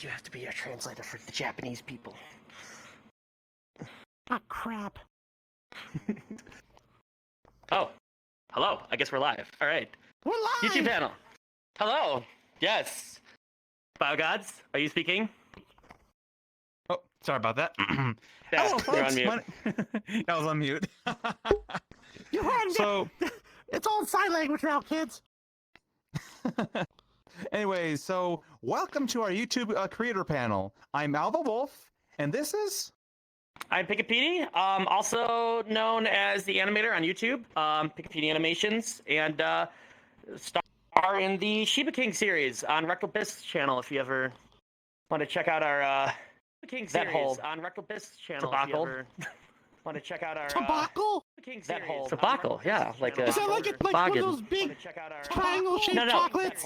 you have to be a translator for the Japanese people. Oh, crap. Oh, hello. I guess we're live. All right. We're live! YouTube panel. Hello. Yes. BioGods, are you speaking? Oh, sorry about that. Yeah, Hello, you're folks. on mute. I was on mute. You heard So, it's all sign language now, kids. anyways, so welcome to our YouTube creator panel. I'm Alva Wolf, and this is... I'm Pikapedi, also known as the animator on YouTube, Pikapedi Animations, and star in the Shiba King series on RectoBiz channel. If you ever want to check out our King that series whole on RectoBiz channel, debacle. if you ever want to check out our Tobacco? King That series whole on debacle, yeah, like a Is that like one of toboggan. those big Check out our triangle-shaped chocolates?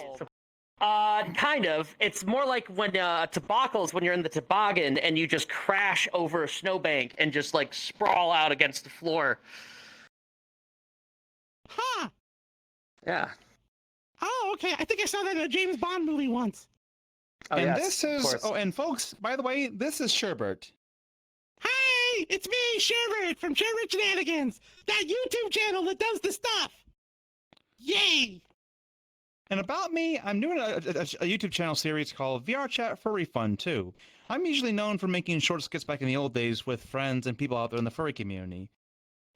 Kind of. It's more like when tobacco's when you're in the toboggan and you just crash over a snowbank and just like sprawl out against the floor. Huh. Yeah. Oh, okay. I think I saw that in a James Bond movie once. Oh, and yes, this of is... course. Oh, and folks, by the way, this is Sherbert. Hey, it's me, Sherbert, from Sherbert Shenanigans, that YouTube channel that does the stuff. Yay. And about me, I'm doing a YouTube channel series called VR Chat Furry Fun, too. I'm usually known for making short skits back in the old days with friends and people out there in the furry community.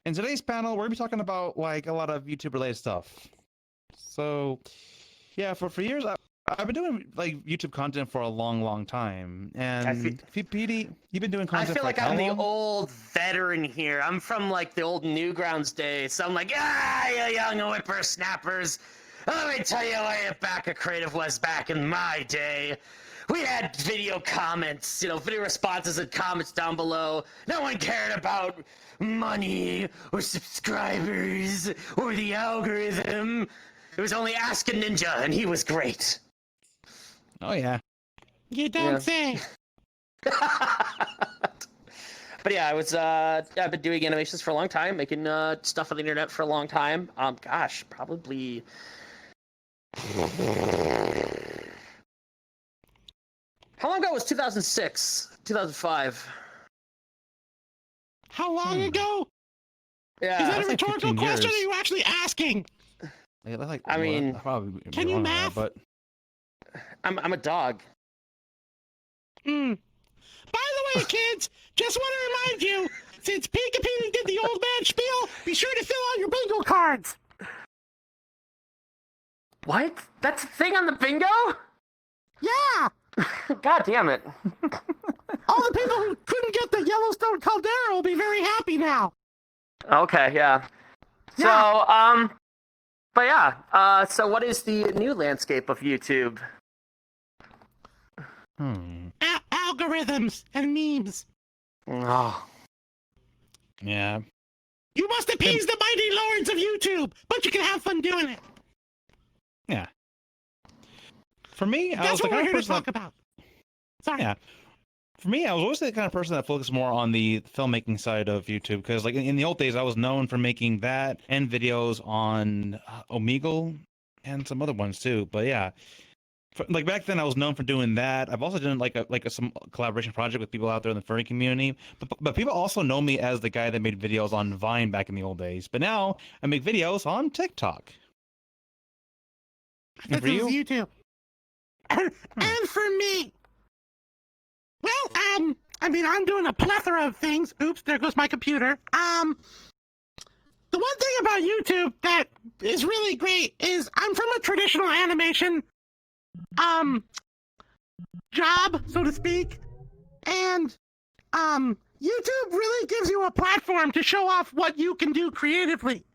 In today's panel, we're going to be talking about, like, a lot of YouTube-related stuff. So, yeah, for years, I've been doing, like, YouTube content for a long time. And, Petey, you've been doing content I feel for, like how I'm the long? old veteran here. I'm from like the old Newgrounds days. So I'm like, you young whippersnappers. Let me tell you way back a creative was back in my day. We had video comments, video responses and comments down below. No one cared about money or subscribers or the algorithm. It was only Ask a Ninja, and he was great. Oh, yeah. You don't say. But yeah, I've been doing animations for a long time, making stuff on the internet for a long time. Gosh, probably. How long ago was 2006? 2005? How long ago? Yeah. Is that a that's like rhetorical 15 question, or years. are you actually asking? Yeah, that's like, I mean, that's probably can you wrong, math? But... I'm a dog. Hmm. By the way, kids, just want to remind you, since Pikapedi did the old man spiel, be sure to fill out your bingo cards. What? That's a thing on the bingo? Yeah. God damn it. All the people who couldn't get the Yellowstone Caldera will be very happy now. Okay, yeah. Yeah. So, but yeah, so what is the new landscape of YouTube? Algorithms and memes. Oh. Yeah. You must appease the mighty lords of YouTube, but you can have fun doing it. Yeah. For me, I That's was the what we're kind of here to person talk about. Sorry. Yeah. For me, I was always the kind of person that focused more on the filmmaking side of YouTube, because like in the old days, I was known for making that and videos on Omegle and some other ones too. But yeah, like back then, I was known for doing that. I've also done some collaboration project with people out there in the furry community. But people also know me as the guy that made videos on Vine back in the old days. But now I make videos on TikTok. And for you? YouTube. And for me. Well, I mean, I'm doing a plethora of things. Oops, there goes my computer. The one thing about YouTube that is really great is I'm from a traditional animation, job, so to speak. And, YouTube really gives you a platform to show off what you can do creatively.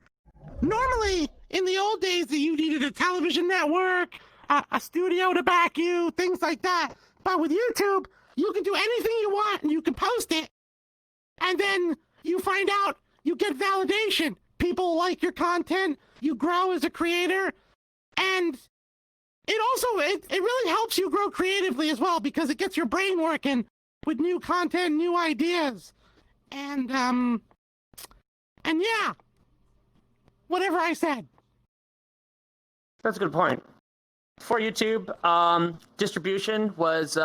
Normally, in the old days, you needed a television network, a studio to back you, things like that. But with YouTube, you can do anything you want and you can post it. And then you find out, you get validation. People like your content, you grow as a creator. And it really helps you grow creatively as well, because it gets your brain working with new content, new ideas. And yeah, whatever I said. That's a good point. For YouTube, distribution was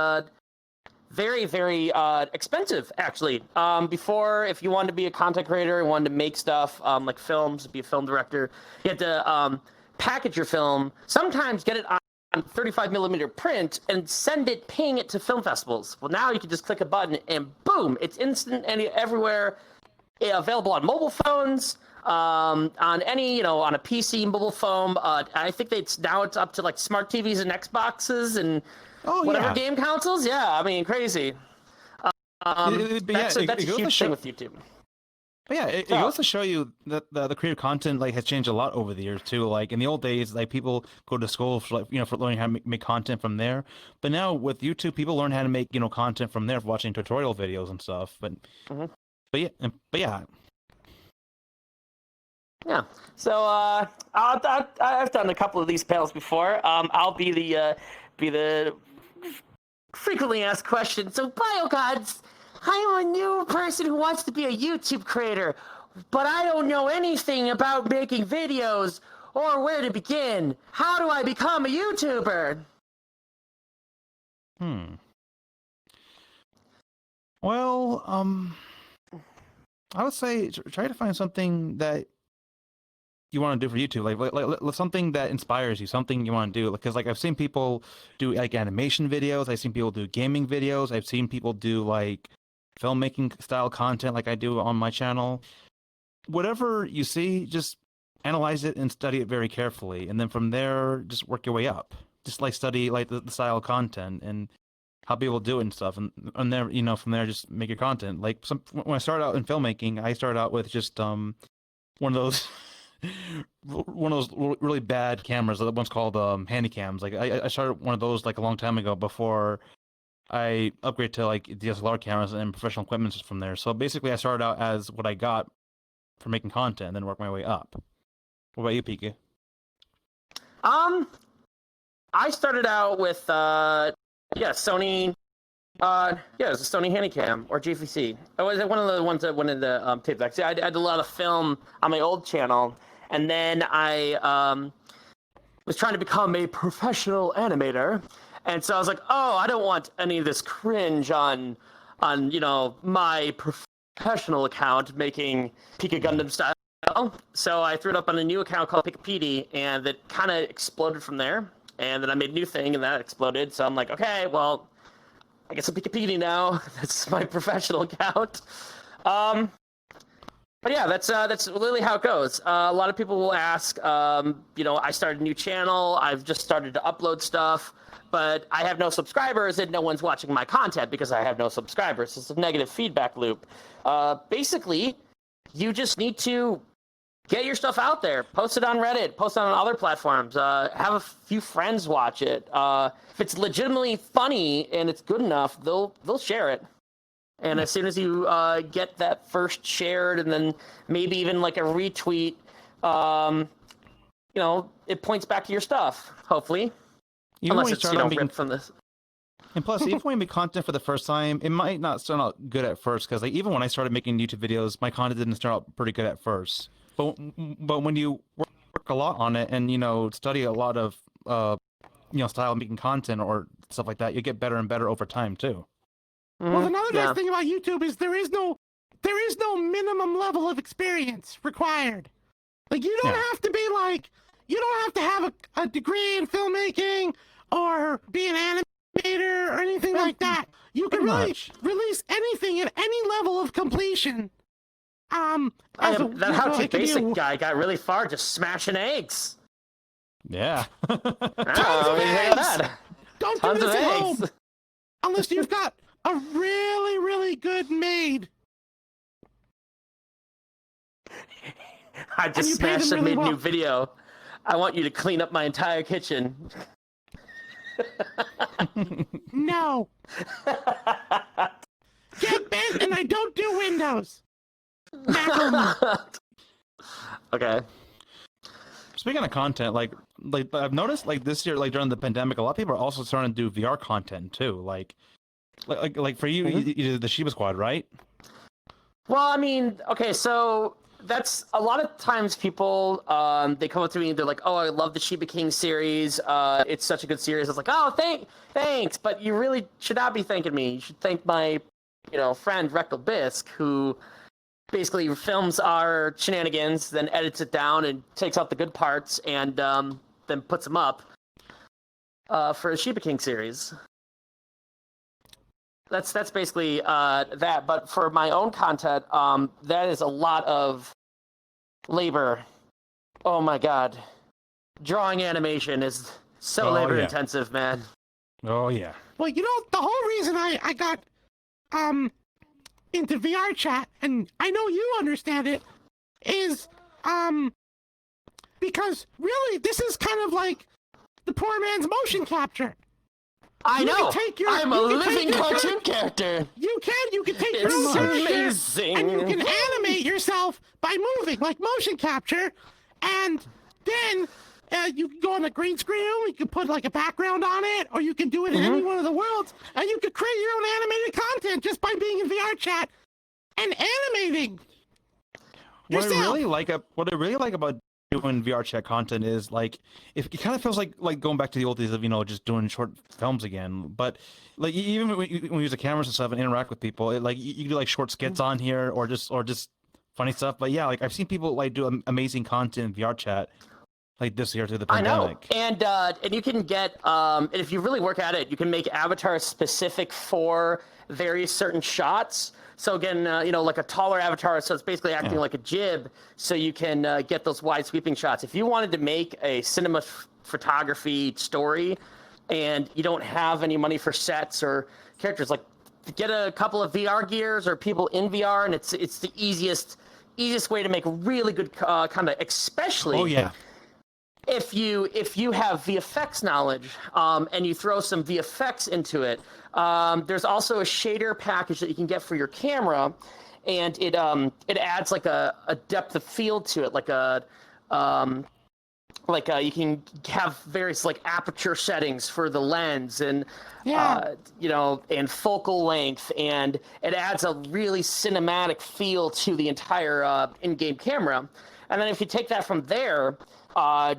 very, very expensive, actually. Before, if you wanted to be a content creator and wanted to make stuff like films, be a film director, you had to package your film, sometimes get it on 35 millimeter print and send it, ping it to film festivals. Well, now you can just click a button and boom, it's instant and everywhere, available on mobile phones, on any, on a PC, mobile phone. I think it's up to like smart TVs and Xboxes and whatever game consoles. Yeah, I mean, crazy. That's a huge thing with YouTube. But yeah, it goes to show you that the creative content has changed a lot over the years too. Like in the old days, people go to school for for learning how to make content from there. But now with YouTube, people learn how to make content from there for watching tutorial videos and stuff. But yeah. Yeah. So I've done a couple of these panels before. I'll be the frequently asked question. So BioGods, I'm a new person who wants to be a YouTube creator, but I don't know anything about making videos or where to begin. How do I become a YouTuber? Well, I would say try to find something that you want to do for YouTube, like something that inspires you, something you want to do. Because I've seen people do animation videos, I've seen people do gaming videos, I've seen people do filmmaking style content like I do on my channel. Whatever you see, just analyze it and study it very carefully, and then from there, just work your way up. Just study the style of content and how people do it and stuff, and there from there just make your content. When I started out in filmmaking, I started out with just one of those really bad cameras. The one's called handycams. I started one of those a long time ago before I upgrade to DSLR cameras and professional equipment from there. So basically, I started out as what I got for making content, and then work my way up. What about you, Pika? I started out with Sony. It was a Sony Handycam or GVC. It was one of the ones that went into tape decks. I did a lot of film on my old channel, and then I was trying to become a professional animator. And so I was like, I don't want any of this cringe on my professional account making Pika Gundam style. So I threw it up on a new account called Pikapedi, and it kind of exploded from there. And then I made a new thing, and that exploded. So I'm like, okay, well, I guess I'm Pikapedi now. That's my professional account. But yeah, that's literally how it goes. A lot of people will ask, I started a new channel. I've just started to upload stuff. But I have no subscribers and no one's watching my content because I have no subscribers. It's a negative feedback loop. Basically, you just need to get your stuff out there. Post it on Reddit. Post it on other platforms. Have a few friends watch it. If it's legitimately funny and it's good enough, they'll share it. And as soon as you get that first shared and then maybe even a retweet, it points back to your stuff, hopefully. Unless it's ripped from this. And plus, even when you make content for the first time, it might not start out good at first. Because even when I started making YouTube videos, my content didn't start out pretty good at first. But when you work a lot on it and study a lot of style of making content or stuff like that, you get better and better over time too. Well, another nice thing about YouTube is there is no minimum level of experience required. You don't have to be you don't have to have a degree in filmmaking or be an animator or anything like that. You can release anything at any level of completion. That How to Basic guy got really far just smashing eggs. Yeah. Tons of eggs. Don't do this at home unless you've got a really, really good maid. I just smashed and made a new video. I want you to clean up my entire kitchen. No. Get bent and I don't do windows. Okay. Speaking of content, I've noticed this year, during the pandemic, a lot of people are also starting to do VR content too. Like for you, you did the Shiba Squad, right? Well, I mean, okay, so that's a lot of times people they come up to me and they're like, "Oh, I love the Shiba King series. It's such a good series." I was like, "Oh, thanks, but you really should not be thanking me. You should thank my, friend Rectal Bisque, who basically films our shenanigans, then edits it down and takes out the good parts and then puts them up for a Shiba King series." That's basically that. But for my own content, that is a lot of labor. Oh my god, drawing animation is so labor intensive, man. Oh yeah. Well, the whole reason I got into VR chat, and I know you understand it, is because really this is kind of like the poor man's motion capture. I know. I'm a living cartoon character. You can take your It's own amazing. and you can animate yourself by moving, like motion capture, and then you can go on the green screen. You can put like a background on it, or you can do it in any one of the worlds, and you can create your own animated content just by being in VR chat and animating yourself. What I really like about doing VR chat content is like it kind of feels like going back to the old days of just doing short films again. But like even when you use the cameras and stuff and interact with people, you can do like short skits on here or just funny stuff. But yeah, like I've seen people like do amazing content in VR chat like this year through the pandemic. I know, and you can get and if you really work at it, you can make avatars specific for various certain shots. So again, like a taller avatar, so it's basically acting like a jib, so you can get those wide sweeping shots. If you wanted to make a cinema photography story, and you don't have any money for sets or characters, like get a couple of VR gears or people in VR, and it's the easiest way to make really good content, especially. Oh yeah. If you have VFX knowledge and you throw some VFX into it, there's also a shader package that you can get for your camera, and it adds like a depth of field to it, you can have various like aperture settings for the lens and and focal length, and it adds a really cinematic feel to the entire in-game camera. And then if you take that from there,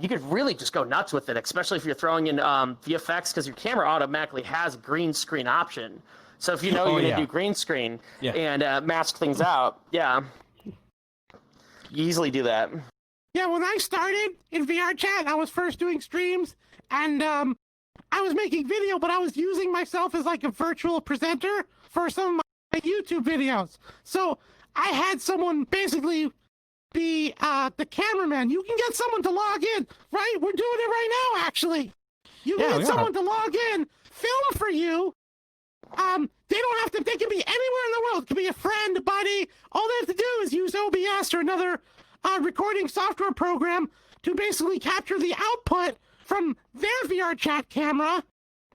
you could really just go nuts with it, especially if you're throwing in VFX, because your camera automatically has a green screen option. So if you're going to do green screen and mask things out, you easily do that. Yeah, when I started in VR chat, I was first doing streams, and I was making video, but I was using myself as like a virtual presenter for some of my YouTube videos. So I had someone basically be the cameraman. You can get someone to log in, right? We're doing it right now, actually. You can get someone to log in, film for you. They don't have to, they can be anywhere in the world. It could be a friend, a buddy. All they have to do is use OBS or another recording software program to basically capture the output from their VR chat camera.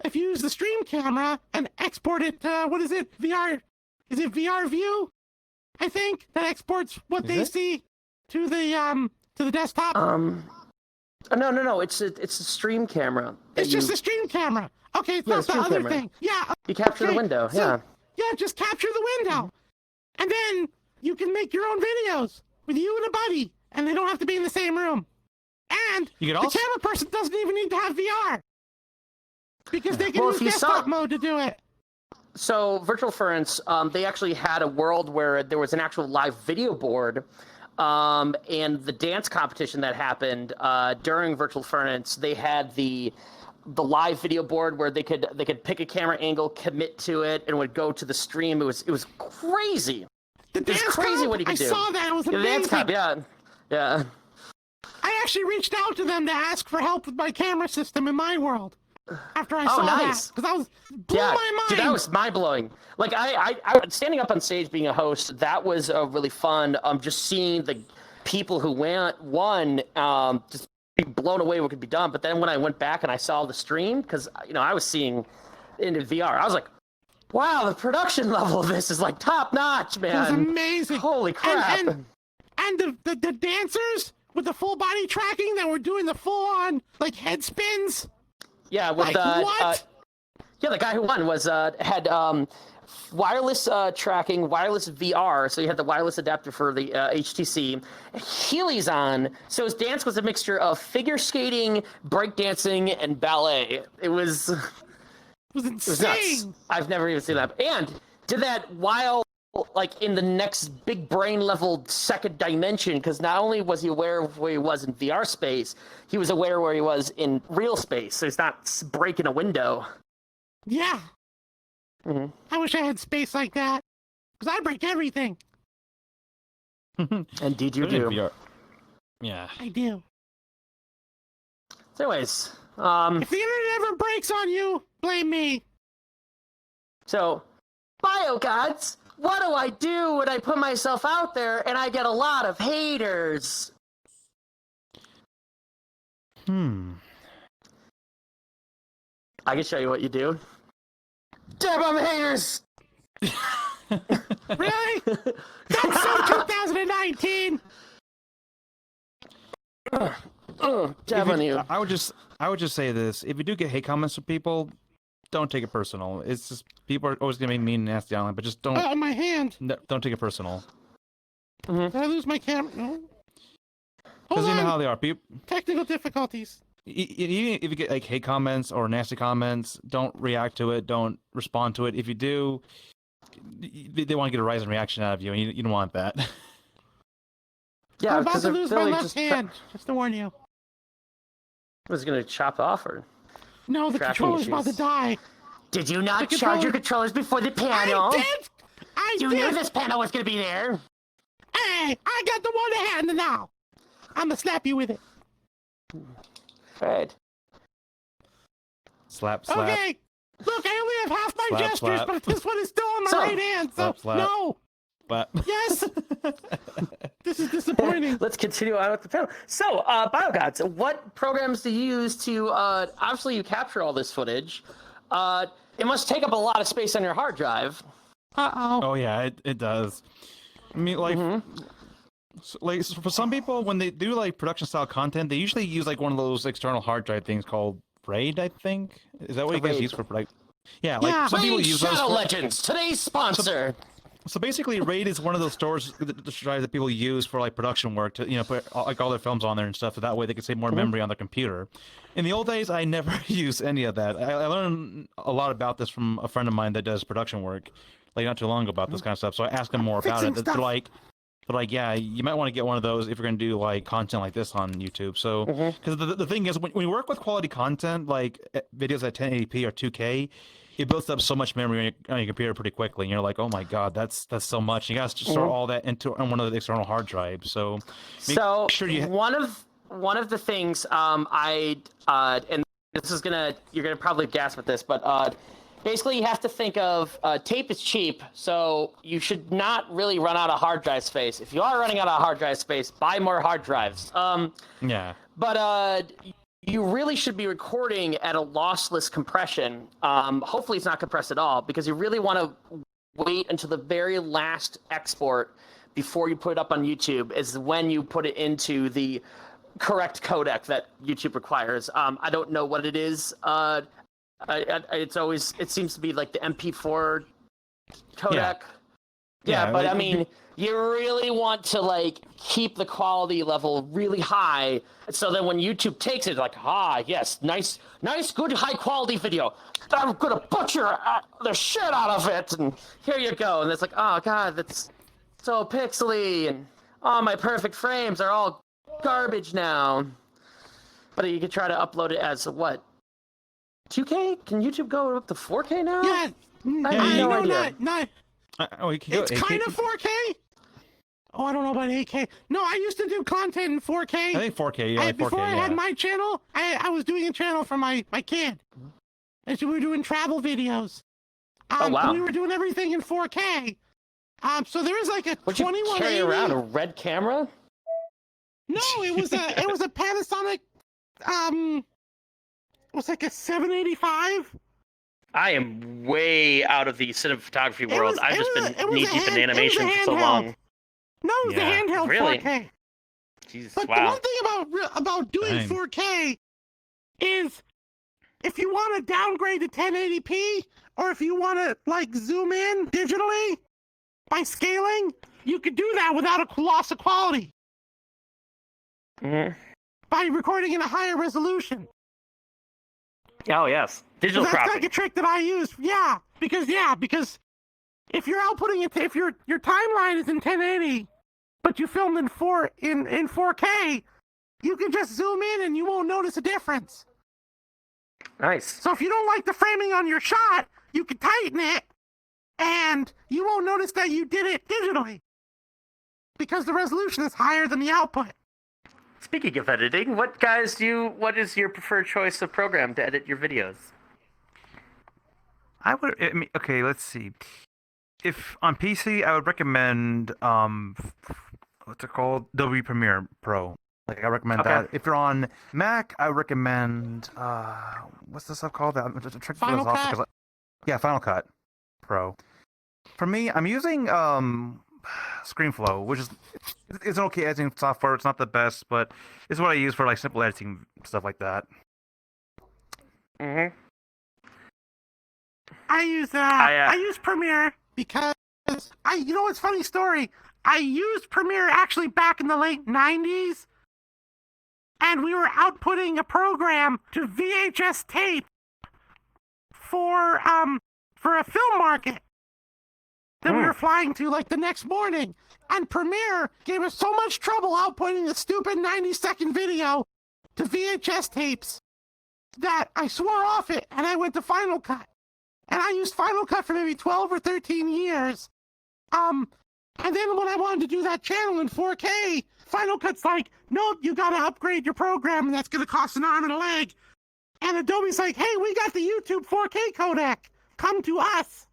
If you use the stream camera and export it, what is it? VR, is it VR view? I think that exports what they see to the desktop. No. It's a stream camera. It's just a stream camera. Okay, it's not the other thing. Yeah. You capture the window. So, yeah, just capture the window, and then you can make your own videos with you and a buddy, and they don't have to be in the same room. And the camera person doesn't even need to have VR because they can use desktop mode to do it. So Virtual Furence, they actually had a world where there was an actual live video board, and the dance competition that happened during Virtual Furence, they had the live video board where they could pick a camera angle, commit to it, and would go to the stream. It was crazy. It was crazy what he could do. I saw that. It was amazing. The dance comp, yeah. I actually reached out to them to ask for help with my camera system in my world. After I saw that, because I was blew my mind. Dude, that was mind blowing. Like I standing up on stage being a host, that was really fun. Just seeing the people who won, just being blown away what could be done. But then when I went back and I saw the stream, because I was seeing in VR, I was like, wow, the production level of this is like top notch, man. It was amazing. Holy crap! And the dancers with the full body tracking that were doing the full on like head spins. Yeah, with what? The guy who won was had wireless tracking, wireless VR. So you had the wireless adapter for the HTC, Heelys on. So his dance was a mixture of figure skating, breakdancing, and ballet. It was insane. Nuts. I've never even seen that. And did that while like in the next big brain level second dimension, because not only was he aware of where he was in VR space, he was aware where he was in real space. So he's not breaking a window. Yeah. Mm-hmm. I wish I had space like that, because I break everything. Indeed you do. VR. Yeah. I do. So anyways, if the internet ever breaks on you, blame me. So, BioGods, what do I do when I put myself out there and I get a lot of haters? I can show you what you do. Damn, I'm haters! Really? That's so 2019. Jab on you. I would just say this: if you do get hate comments from people, don't take it personal. It's just people are always gonna be mean and nasty online, but just don't. On my hand. Don't take it personal. Did I lose my camera? No. Because you know on. how they are. People, Technical difficulties. even if you get like hate comments or nasty comments, don't react to it. Don't respond to it. If you do, they want to get a rising reaction out of you, and you don't want that. Yeah, I'm about to lose my left just hand, just to warn you. Was gonna chop off or? No, the Tracking controller's about to issues. die. Did you not The charge your controller- controllers before the I panel? did! I You did! knew this panel was gonna be there. Hey, I got the one hand now. I'm gonna slap you with it. Right. Slap. Okay. Look, I only have half my Slap, gestures, slap. but this one is still on my So- right hand, so Slap, slap. no. Slap. Yes. This is disappointing. Let's continue on with the panel. So, BioGods, what programs do you use to, obviously you capture all this footage. It must take up a lot of space on your hard drive. Uh-oh. Oh yeah, it does. I mean, like, so for some people, when they do like production style content, they usually use like one of those external hard drive things called RAID. I think is that what you guys RAID. use for like? Yeah, like Yeah. some people Raid use those. Shadow For, Legends, today's sponsor. so basically, RAID is one of those stores the drives that people use for like production work to put like all their films on there and stuff. So that way they can save more memory on their computer. In the old days, I never used any of that. I learned a lot about this from a friend of mine that does production work, like not too long ago about this kind of stuff. So I asked him more about it. Fixing stuff. They're like, yeah, you might want to get one of those if you're going to do like content like this on YouTube. So, because the thing is, when you work with quality content like videos at 1080p or 2K, it builds up so much memory on your computer pretty quickly, and you're like, oh my god, that's so much. You got to store all that on one of the external hard drives. So, So sure you one of the things and this is you're gonna probably gasp at this, but basically you have to think of tape is cheap, so you should not really run out of hard drive space. If you are running out of hard drive space, buy more hard drives. yeah. But you really should be recording at a lossless compression. Hopefully it's not compressed at all, because you really want to wait until the very last export before you put it up on YouTube is when you put it into the correct codec that YouTube requires. I don't know what it is. It seems to be like the MP4 codec. Yeah, but I mean, you really want to like keep the quality level really high, so that when YouTube takes it, like, yes, nice, good, high quality video. I'm gonna butcher the shit out of it, and here you go. And it's like, oh god, that's so pixely, and my perfect frames are all garbage now. But you could try to upload it as what? 2K? Can YouTube go up to 4K now? Yeah. I have no idea. Not. It's kind of 4K. Oh, I don't know about 8K. No, I used to do content in 4K. I think 4K. Yeah, like 4K. Before I had my channel, I was doing a channel for my kid. And so we were doing travel videos. Oh wow! We were doing everything in 4K. So there was like a Would you 2180. carry around a red camera? No, it was a Panasonic. It was like a 785. I am way out of the cinematography world. I've just been it was knee a deep in hand- it was a animation for so handheld. long. No, it was Yeah. a handheld Really? 4K. Jesus, But the wow. one thing about doing Dang. 4K is if you want to downgrade to 1080p, or if you want to like zoom in digitally by scaling, you could do that without a loss of quality. By recording in a higher resolution. Oh yes, digital So that's cropping. like a trick that I use. Because if you're outputting it, if your timeline is in 1080, but you filmed in 4K, you can just zoom in and you won't notice a difference. Nice. So if you don't like the framing on your shot, you can tighten it, and you won't notice that you did it digitally because the resolution is higher than the output. Speaking of editing, what is your preferred choice of program to edit your videos? Okay, let's see. If on PC, I would recommend what's it called? Adobe Premiere Pro. Like I recommend that. If you're on Mac, I would recommend what's this stuff called? Final Cut. Yeah, Final Cut Pro. For me, I'm using ScreenFlow, which is it's an okay editing software. It's not the best, but it's what I use for like simple editing stuff like that. I use Premiere because you know what's funny story? I used Premiere actually back in the late 90s, and we were outputting a program to VHS tape for a film market that we were flying to like the next morning. And Premiere gave us so much trouble outputting a stupid 90-second video to VHS tapes that I swore off it and I went to Final Cut. And I used Final Cut for maybe 12 or 13 years. And then when I wanted to do that channel in 4K, Final Cut's like, nope, you gotta upgrade your program and that's gonna cost an arm and a leg. And Adobe's like, hey, we got the YouTube 4K codec. Come to us.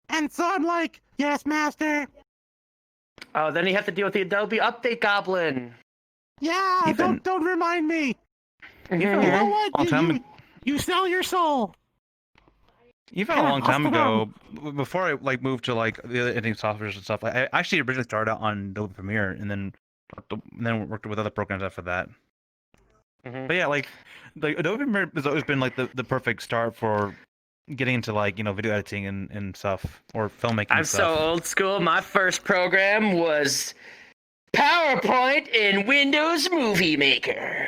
And so I'm like, yes, master. Oh, then you have to deal with the Adobe Update Goblin. Yeah, don't remind me. You know what? You sell your soul. Even a long time ago, before I like moved to like the other editing softwares and stuff, I actually originally started out on Adobe Premiere and then worked with other programs after that. But yeah, like Adobe Premiere has always been like the perfect start for getting into like video editing and stuff or filmmaking. I'm stuff. so old school. My first program was PowerPoint in Windows Movie Maker.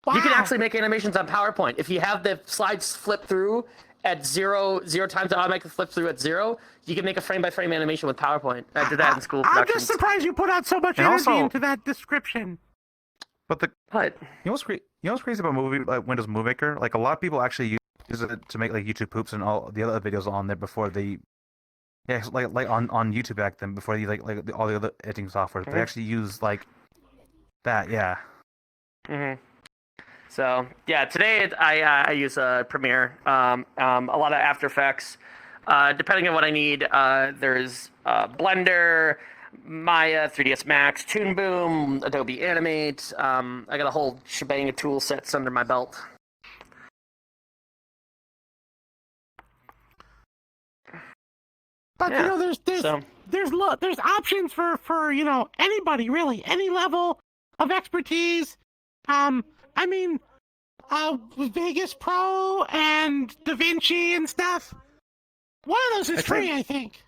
Wow. You can actually make animations on PowerPoint. If you have the slides flip through at zero times, it automatically flip through at 0, you can make a frame-by-frame animation with PowerPoint. I did that in school I'm productions. just surprised you put out so much energy into that description. But What? You know what's crazy about Windows Movie Maker? Like a lot of people actually use it to make like YouTube poops and all the other videos on there before they, like on YouTube back then before you all the other editing software. They actually use like that, yeah. So yeah, today I use Premiere, a lot of After Effects. Depending on what I need, there's Blender, Maya, 3ds Max, Toon Boom, Adobe Animate. I got a whole shebang of tool sets under my belt. But there's options for anybody really, any level of expertise. Vegas Pro and DaVinci and stuff. One of those is free, I think.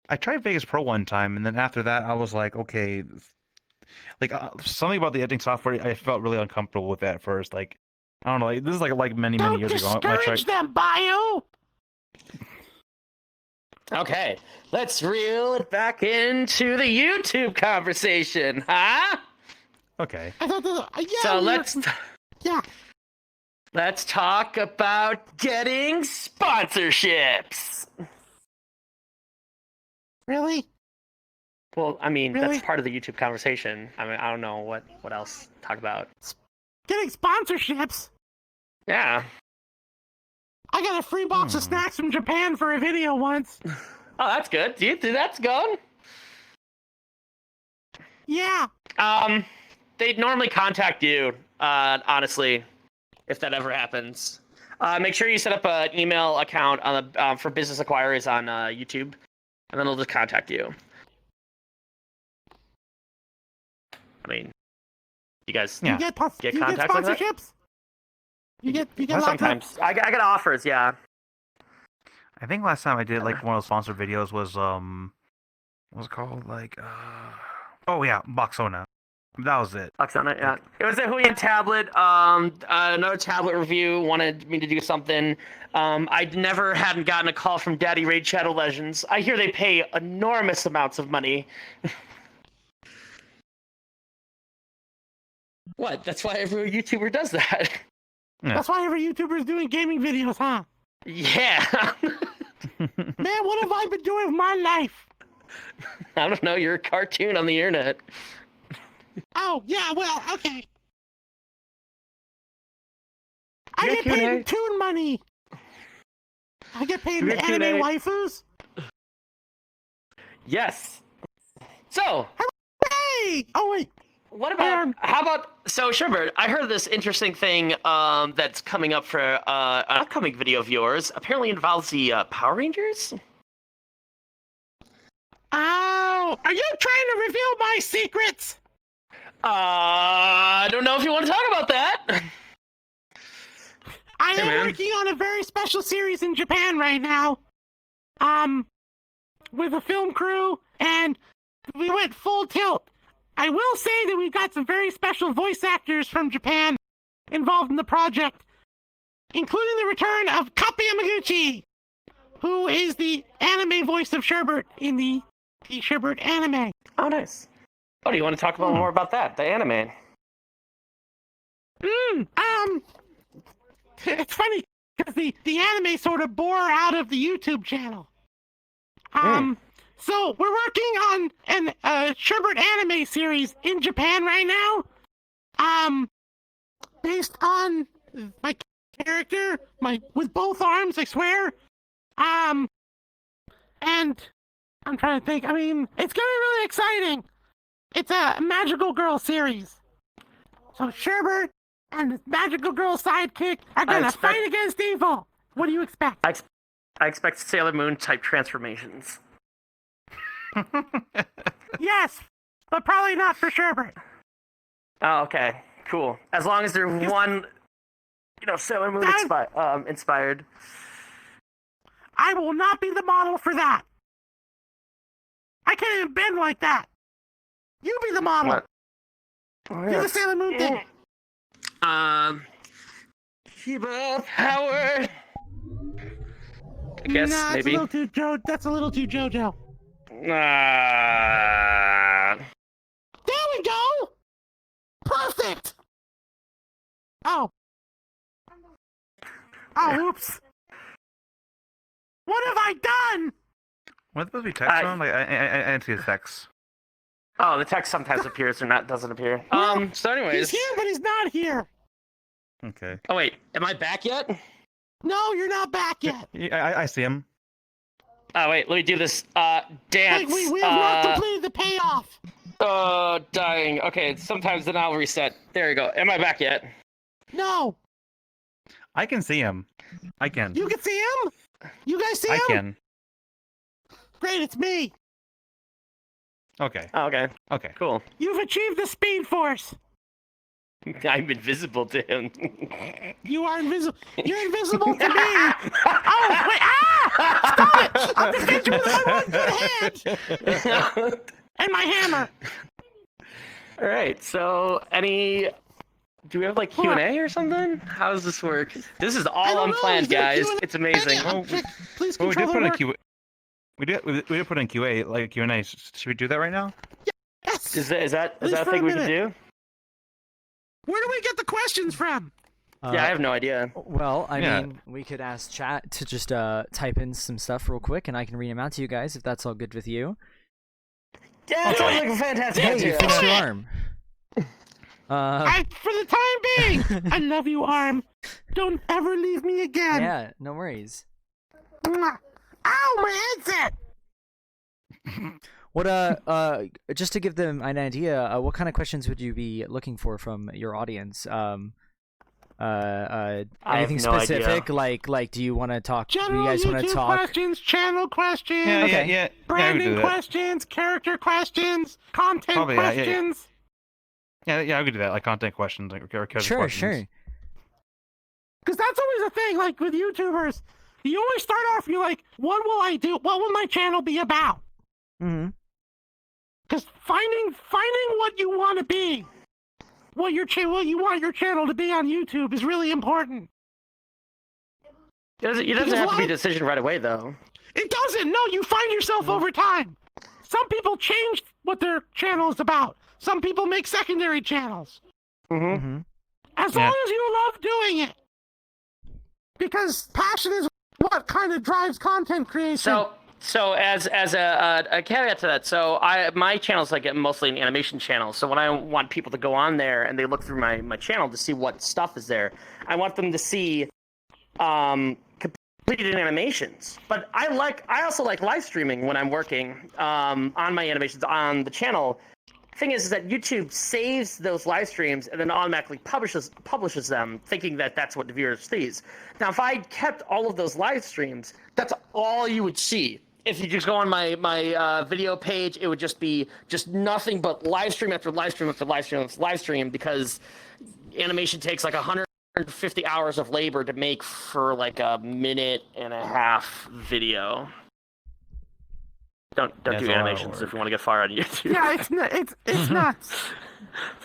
I tried Vegas Pro one time, and then after that, I was like, okay, like something about the editing software, I felt really uncomfortable with that at first. Like, I don't know, like, this is like many years ago. Don't discourage them, Bio. Okay, let's reel it back into the YouTube conversation, huh? Okay. I thought Let's talk about getting sponsorships. Really? Well, I mean, Really? that's part of the YouTube conversation. I mean, I don't know what else to talk about. Getting sponsorships? Yeah. I got a free box of snacks from Japan for a video once. Oh, that's good. Do you think that's going? Yeah. They'd normally contact you, honestly, if that ever happens. Make sure you set up an email account on the for business inquiries on YouTube, and then they'll just contact you. I mean, you guys get contacts like that? sponsorships? You get lots Sometimes I get offers. Yeah. I think last time I did like one of those sponsored videos was what's it called? Like oh yeah, Boxona. That was it. Bucks on it. Yeah. It was a Huion tablet. Another tablet review wanted me to do something. I never hadn't gotten a call from Daddy Raid Shadow Legends. I hear they pay enormous amounts of money. What? That's why every YouTuber does that. Yeah. That's why every YouTuber is doing gaming videos, huh? Yeah. Man, what have I been doing with my life? I don't know. You're a cartoon on the internet. Oh, yeah, well, okay. I You get got paid Q&A? in toon money. I get paid You in got anime Q&A? waifus. Yes. So, Hey! Oh, wait. what about? Um, How about? So, Sherbert, I heard this interesting thing that's coming up for an upcoming video of yours. Apparently, involves the Power Rangers. Oh, are you trying to reveal my secrets? I don't know if you want to talk about that. I Hey, am man. working on a very special series in Japan right now. With a film crew, and we went full tilt. I will say that we've got some very special voice actors from Japan involved in the project, including the return of Kappe Yamaguchi, who is the anime voice of Sherbert in the Sherbert anime. Oh, nice. Oh, do you want to talk about more about that? The anime. It's funny because the anime sort of bore out of the YouTube channel. So we're working on an Sherbert anime series in Japan right now. Based on my character, with both arms, I swear. And I'm trying to think. I mean, it's gonna be really exciting. It's a magical girl series. So Sherbert and this magical girl sidekick are gonna fight against evil. What do you expect? I expect Sailor Moon type transformations. Yes, but probably not for Sherbert. Oh, okay, cool. As long as they're one, Sailor Moon inspired. I will not be the model for that. I can't even bend like that. You be the model. What? Oh, Do the Sailor Moon thing. Keep up, Howard. I guess Nah, maybe. That's a little too JoJo. Uh, There we go. Perfect. Oh. Oh, oops. What have I done? Was supposed to be text on? Like I didn't see the text. oh, the text sometimes appears or doesn't appear. Well, So anyways. He's here, but he's not here. Okay. Oh wait, am I back yet? No, you're not back yet. Yeah, I see him. Oh wait, let me do this. Dance. We have not completed the payoff. Dying. Okay, sometimes then I'll reset. There you go. Am I back yet? No. I can see him. I can. You can see him? You guys see him? I can. Great, it's me. Okay. Oh, okay. Okay. Cool. You've achieved the Speed Force. I'm invisible to him. You are invisible. You're invisible to me. Oh, wait. Ah! Stop it! I'm defending you with my one good hand. And my hammer. All right. So, do we have like Q&A or something? How does this work? This is I all don't know. unplanned, Is there guys. Q&A? It's amazing. Yeah, please Well, we control did the put in work. Q. We did put in QA like a Q&A. Should we do that right now? Yes. Is that least a for thing a we can minute. do? Where do we get the questions from? Yeah, I have no idea. Well, I Yeah. mean, we could ask chat to just type in some stuff real quick, and I can read them out to you guys if that's all good with you. Yeah, it sounds like a fantastic Hey, you idea. fixed your arm. For the time being, I love you, Arm. Don't ever leave me again. Yeah, no worries. Mwah. Ow, my headset. What just to give them an idea, what kind of questions would you be looking for from your audience? Anything have no specific? idea. Like, do you want to talk? Do General you guys want YouTube to talk? questions, channel questions, Yeah, Okay. yeah. branding we do that. questions, character questions, content Probably, yeah, yeah, yeah. questions. Yeah, I could do that. Like content questions, like or Sure, questions. sure. Because that's always a thing, like with YouTubers. You always start off, you're like, what will I do? What will my channel be about? Mm-hmm. Because finding what you want to be, what you want your channel to be on YouTube is really important. It doesn't have to be a decision right away, though. It doesn't. No, you find yourself over time. Some people change what their channel is about. Some people make secondary channels. Mm-hmm. As long as you love doing it. Because passion is what kind of drives content creation. So as a caveat to that, my channel is like mostly an animation channel. So when I want people to go on there and they look through my channel to see what stuff is there, I want them to see completed animations. But I also like live streaming when I'm working on my animations on the channel. Thing is that YouTube saves those live streams and then automatically publishes them, thinking that that's what the viewers sees. Now, if I kept all of those live streams, that's all you would see. If you just go on my video page, it would just be nothing but live stream after live stream after live stream after live stream, because animation takes like 150 hours of labor to make for like a minute and a half video. Don't do animations if you want to get fired on YouTube. Yeah, it's nuts.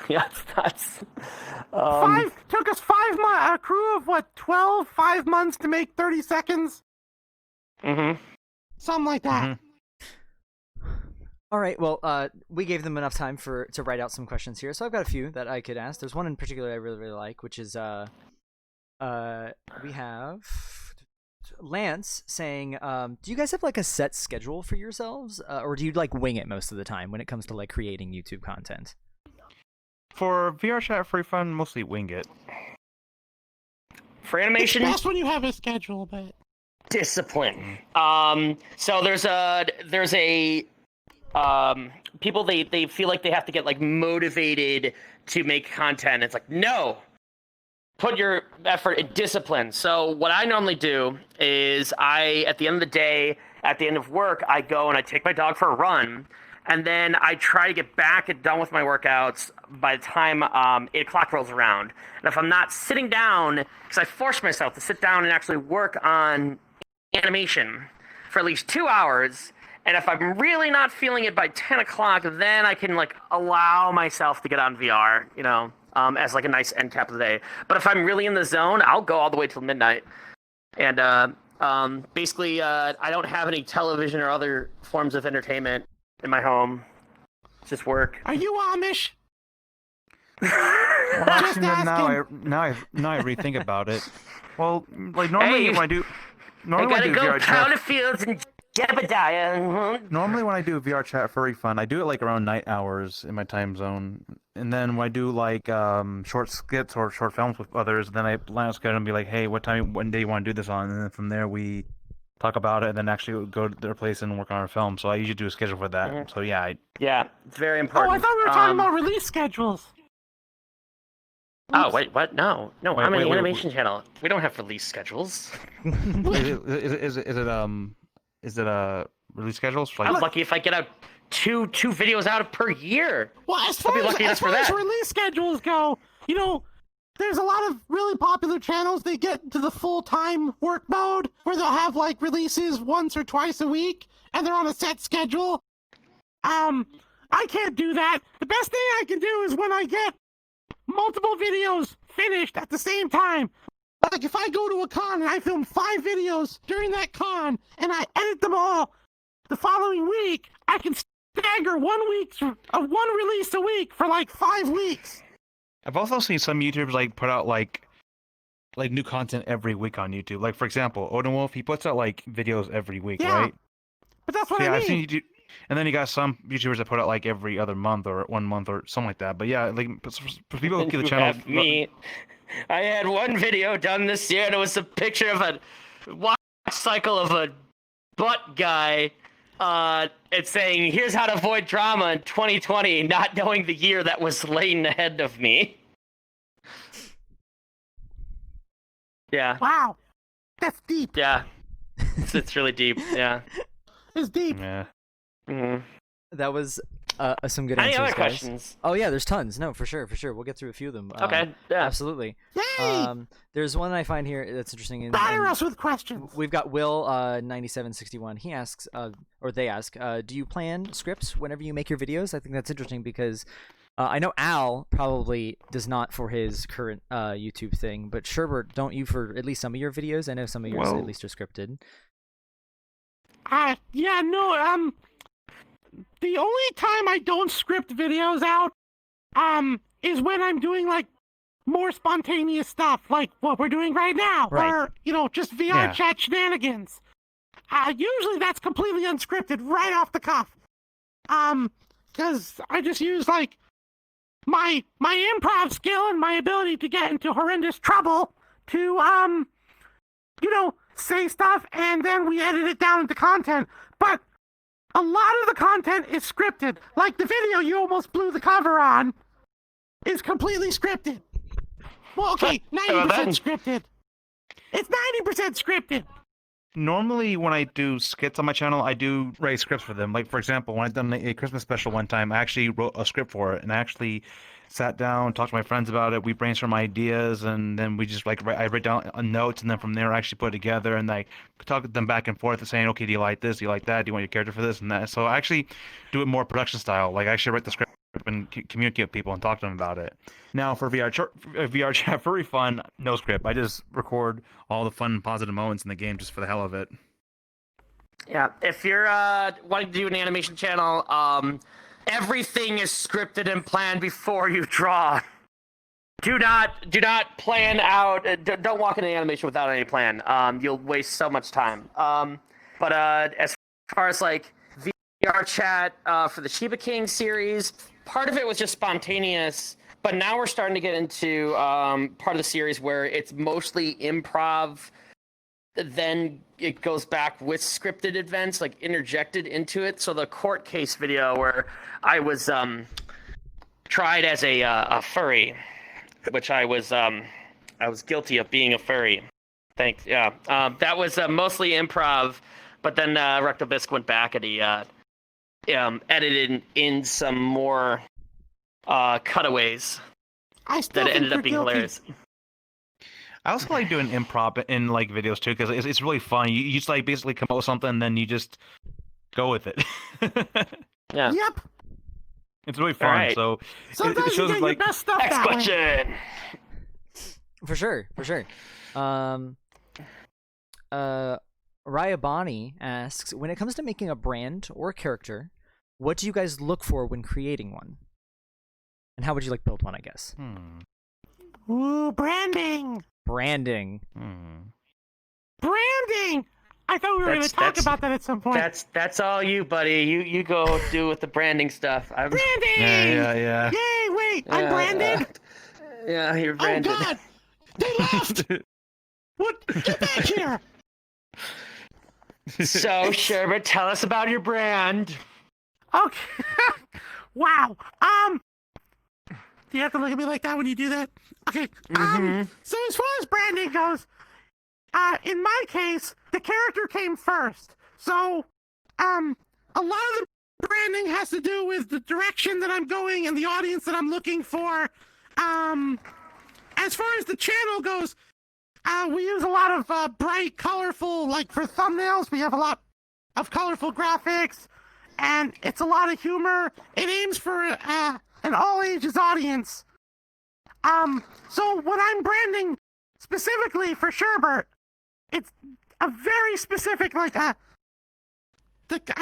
Yeah, it's nuts. Took us a crew of 5 months to make 30 seconds. Mm-hmm. Something like that. All right. Well, we gave them enough time to write out some questions here, so I've got a few that I could ask. There's one in particular I really like, which is we have Lance saying, do you guys have like a set schedule for yourselves, or do you like wing it most of the time when it comes to like creating YouTube content? For VR chat free fun, mostly wing it. For animation, It's best when you have a schedule, but discipline. So there's a people they feel like they have to get like motivated to make content. It's like, no. Put your effort in discipline. So what I normally do is at the end of the day, at the end of work, I go and I take my dog for a run, and then I try to get back and done with my workouts by the time 8 o'clock rolls around. And if I'm not sitting down, because I force myself to sit down and actually work on animation for at least 2 hours, and if I'm really not feeling it by 10 o'clock, then I can like allow myself to get on VR, as like a nice end cap of the day. But if I'm really in the zone, I'll go all the way till midnight. And basically, I don't have any television or other forms of entertainment in my home. It's just work. are you Amish? Well, Just actually, asking. now I rethink about it. Well, like normally when I do VR chat, the fields and Jebediah. normally when I do VR chat for refund, I do it like around night hours in my time zone. And then when I do like short skits or short films with others, then I plan out schedule and be like, hey, when day you want to do this on? And then from there we talk about it and then actually go to their place and work on our film. So I usually do a schedule for that. Mhm. So yeah, Yeah, it's very Oh, important. I thought we were talking about release schedules. Oh, wait, what? No, Wait, I'm an wait, animation channel. We don't have release schedules. is it a release schedules? I'm Like, lucky if I get out two videos out per year. Well, as I'll far be as, lucky enough as, for far as that. release schedules go, there's a lot of really popular channels. They get into the full-time work mode where they'll have like releases once or twice a week, and they're on a set schedule. I can't do that. The best thing I can do is when I get multiple videos finished at the same time. Like if I go to a con and I film 5 videos during that con and I edit them all the following week, I can stagger 1 week of one release a week for like 5 weeks. I've also seen some YouTubers like put out like new content every week on YouTube. Like for example, Odin Wolf, he puts out like videos every week, Yeah, right? But that's what So, yeah, I I've mean. seen YouTube, and then you got some YouTubers that put out like every other month or 1 month or something like that. But yeah, like for people who keep the You channel, have me. I had one video done this year, and it was a picture of a watch cycle of a butt guy. It's saying, "Here's how to avoid drama in 2020," not knowing the year that was laying ahead of me. Yeah, Wow, that's deep. yeah, it's really deep. Yeah. It's deep. yeah. hmm That was Some good Any answers, other guys. questions? Oh yeah, there's tons. No, for sure. We'll get through a few of them. Okay, yeah. Absolutely. Yay! There's one I find here that's interesting. Batter us with questions. We've got Will 9761. He asks, or they ask, do you plan scripts whenever you make your videos? I think that's interesting because I know Al probably does not for his current YouTube thing, but Sherbert, don't you for at least some of your videos? I know some of yours at least are scripted. Yeah, no, the only time I don't script videos out, is when I'm doing, like, more spontaneous stuff, like what we're doing right now, Right. or, just VR chat shenanigans. Usually that's completely unscripted, right off the cuff. Because I just use, like, my improv skill and my ability to get into horrendous trouble to, say stuff, and then we edit it down into content. But a lot of the content is scripted. Like the video you almost blew the cover on is completely scripted. Well, okay, 90% scripted. It's 90% scripted. Normally, when I do skits on my channel, I do write scripts for them. Like, for example, when I done a Christmas special one time, I actually wrote a script for it, and I actually sat down, talked to my friends about it. We brainstorm ideas, and then we just I write down notes, and then from there I actually put it together, and I talk to them back and forth, and saying, okay, do you like this? Do you like that? Do you want your character for this and that? So I actually do it more production style. Like, I actually write the script and communicate with people and talk to them about it. Now, for VR chat furry fun, no script. I just record all the fun, positive moments in the game just for the hell of it. Yeah, if you're wanting to do an animation channel, everything is scripted and planned before you draw. Do not plan out. Don't walk into animation without any plan. You'll waste so much time. But as far as like VR chat for the Shiba King series, part of it was just spontaneous. But now we're starting to get into part of the series where it's mostly improv. Then it goes back with scripted events, like interjected into it. So the court case video where I was tried as a furry, which I was guilty of being a furry. Thanks. Yeah, that was mostly improv. But then Recto Bisque went back and he edited in some more cutaways that ended up being hilarious. I also like doing improv in like videos too because it's really fun. You just like basically come up with something and then you just go with it. Yeah. Yep. It's really fun. Right. So Sometimes it shows you get like your best stuff Next that way. question. For sure. Raya Bonnie asks, when it comes to making a brand or character, what do you guys look for when creating one? And how would you like build one, I guess? Ooh, branding. Branding. Branding! I thought we were going to talk about that at some point. That's all you, buddy. You go do with the branding stuff. Branding! Yeah. Yay, wait, I'm branded? Yeah, you're branded. Oh, God! They left! What? Get back here! So, Sherbert, tell us about your brand. Okay. Wow. Do you have to look at me like that when you do that? Okay. So as far as branding goes, in my case, the character came first. So, a lot of the branding has to do with the direction that I'm going and the audience that I'm looking for. As far as the channel goes, we use a lot of bright, colorful, like for thumbnails, we have a lot of colorful graphics, and it's a lot of humor. It aims for an all-ages audience. So when I'm branding specifically for Sherbert, it's a very specific, like I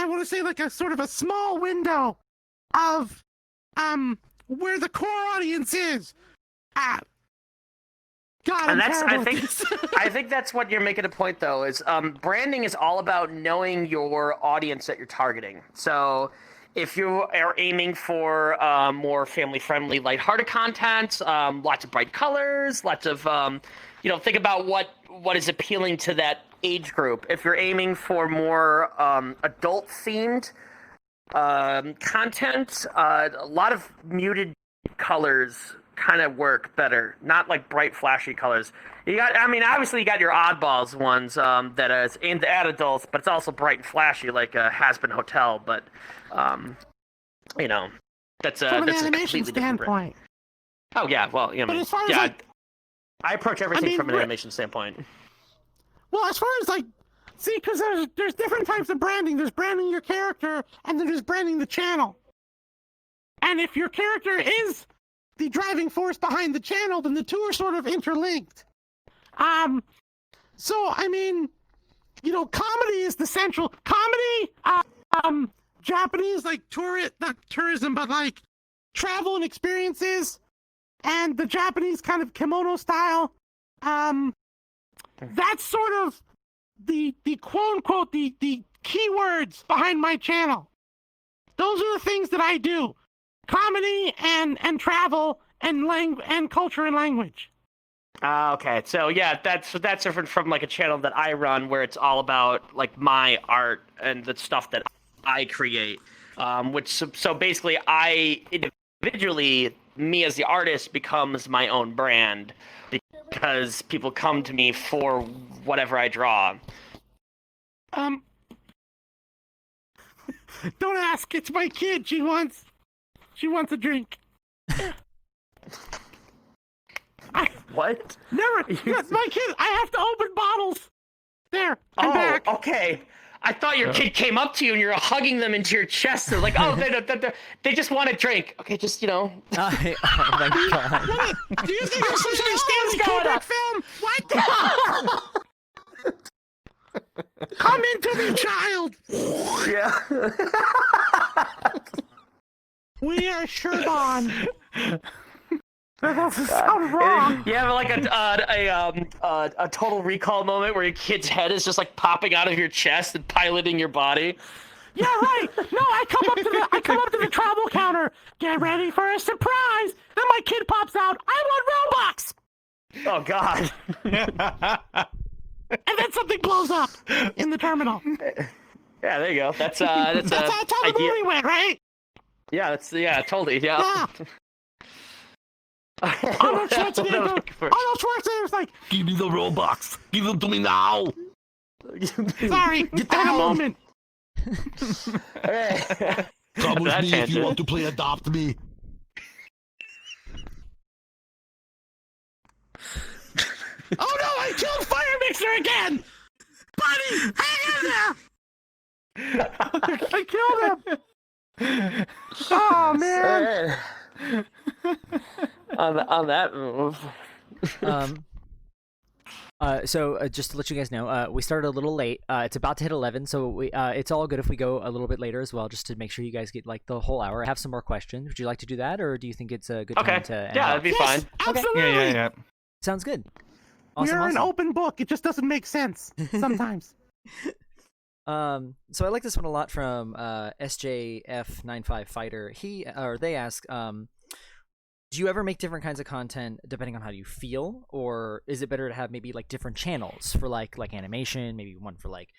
want to say like a sort of a small window of where the core audience is. God, And I'm that's terrible at this. I think that's what you're making a point though is branding is all about knowing your audience that you're targeting. So if you are aiming for more family-friendly, lighthearted content, lots of bright colors, lots of think about what is appealing to that age group. If you're aiming for more adult-themed content, a lot of muted colors kind of work better, not like bright flashy colors. Obviously you got your oddballs ones that is aimed at adults, but it's also bright and flashy like a Has-Been Hotel. But you know, that's a from an that's a animation completely different brand. standpoint. Oh yeah, well, But as far as yeah, like, I approach everything mean, from an we're- animation standpoint. well, as far as like, see, because there's different types of branding. There's branding your character, and then there's branding the channel. And if your character is the driving force behind the channel, then the two are sort of interlinked. So I mean, comedy is the central comedy. Japanese like not tourism, but like travel and experiences, and the Japanese kind of kimono style. That's sort of the quote unquote the keywords behind my channel. Those are the things that I do: comedy and travel and culture and language. Okay, so yeah, that's different from like a channel that I run where it's all about like my art and the stuff that I create. So basically, I individually, me as the artist, becomes my own brand because people come to me for whatever I draw. Don't ask. It's my kid. She wants a drink. What? Never. That's my kid. I have to open bottles. There. I'm back. Okay. I thought your kid came up to you and you're hugging them into your chest. They're like, oh, they just want a drink. Okay, just, Oh my god. What? Do you think I'm some sort of Stanley Kubrick film? What? Come into me, child. Yeah. We are shirt on. That doesn't sound wrong. You have like a Total Recall moment where your kid's head is just like popping out of your chest and piloting your body. Yeah, right. No, I come up to the travel counter. Get ready for a surprise. Then my kid pops out. I want Robux. Oh God. And then something blows up in the terminal. Yeah, there you go. That's how the movie went, right? Yeah, totally. Yeah. Arnold Schwarzenegger's like, Give me the Robux. Give them to me now. sorry, Get I had a down. moment. Alright. Come with That me if tangent. you want to play Adopt Me. Oh no, I killed Fire Mixer again! Buddy, hang in there! I killed him! Oh man! On that move. So just to let you guys know, we started a little late. It's about to hit 11, so it's all good if we go a little bit later as well, just to make sure you guys get like the whole hour. I have some more questions. Would you like to do that, or do you think it's a good Okay. time to end Yeah, off? that'd be Yes, fine. absolutely! Yeah. Sounds good. Awesome, We're an awesome. open book. It just doesn't make sense sometimes. So I like this one a lot from SJF95 Fighter. They ask, do you ever make different kinds of content depending on how you feel, or is it better to have maybe like different channels for like animation, maybe one for like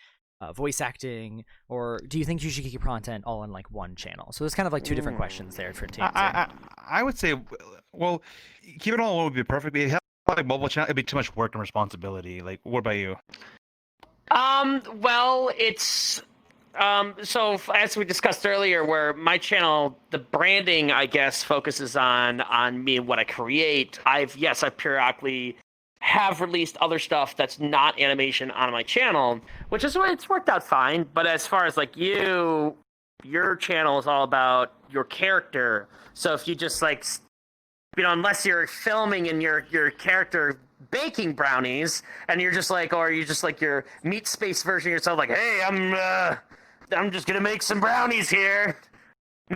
voice acting, or do you think you should keep your content all on like one channel? So there's kind of like two different questions there for to answer. I would say, well, keep it all on would be perfect. But it like mobile channel, it'd be too much work and responsibility. Like, what about you? Well, it's so as we discussed earlier, where my channel, the branding, I guess, focuses on me and what I create. I periodically have released other stuff that's not animation on my channel, which is why it's worked out fine. But as far as like your channel is all about your character. So if you just like, unless you're filming and your character baking brownies, and you're just like, or you just like your meat space version of yourself, like, hey, I'm just gonna make some brownies here.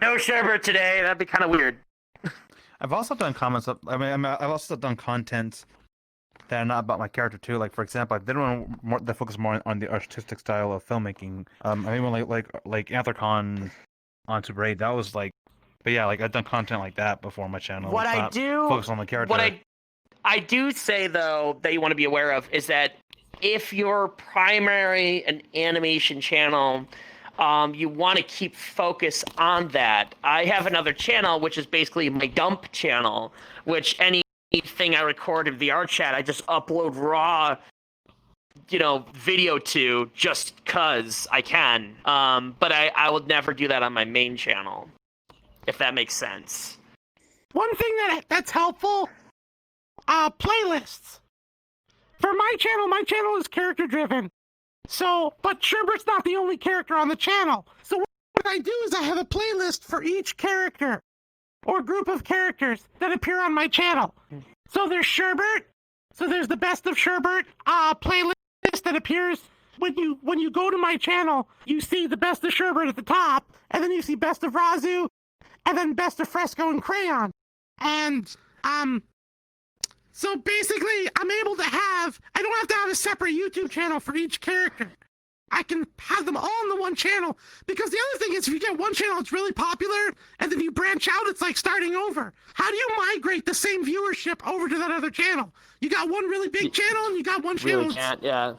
No sherbet today. That'd be kind of weird. I've also done comments. I've also done content that are not about my character too. Like, for example, I did one that focused more on the artistic style of filmmaking. I mean, one like Anthrocon on Super 8. That was like, but yeah, like I've done content like that before on my channel. What It's I not do, focus on the character. what I do say though that you want to be aware of is that if you're primary an animation channel, you want to keep focus on that. I have another channel which is basically my dump channel, which anything I record in VR chat, I just upload raw, video to just cause I can. But I will never do that on my main channel. if that makes sense. One thing that's helpful, playlists. For my channel is character driven. So, but Sherbert's not the only character on the channel. So what I do is I have a playlist for each character or group of characters that appear on my channel. So there's Sherbert. So there's the best of Sherbert playlist that appears when you go to my channel. You see the best of Sherbert at the top, and then you see best of Razu, and then best of Fresco and Crayon. And so basically, I don't have to have a separate YouTube channel for each character. I can have them all in the one channel, because the other thing is, if you get one channel that's really popular, and then you branch out, it's like starting over. How do you migrate the same viewership over to that other channel? You got one really big channel, and you got one channel. Really can't, yeah.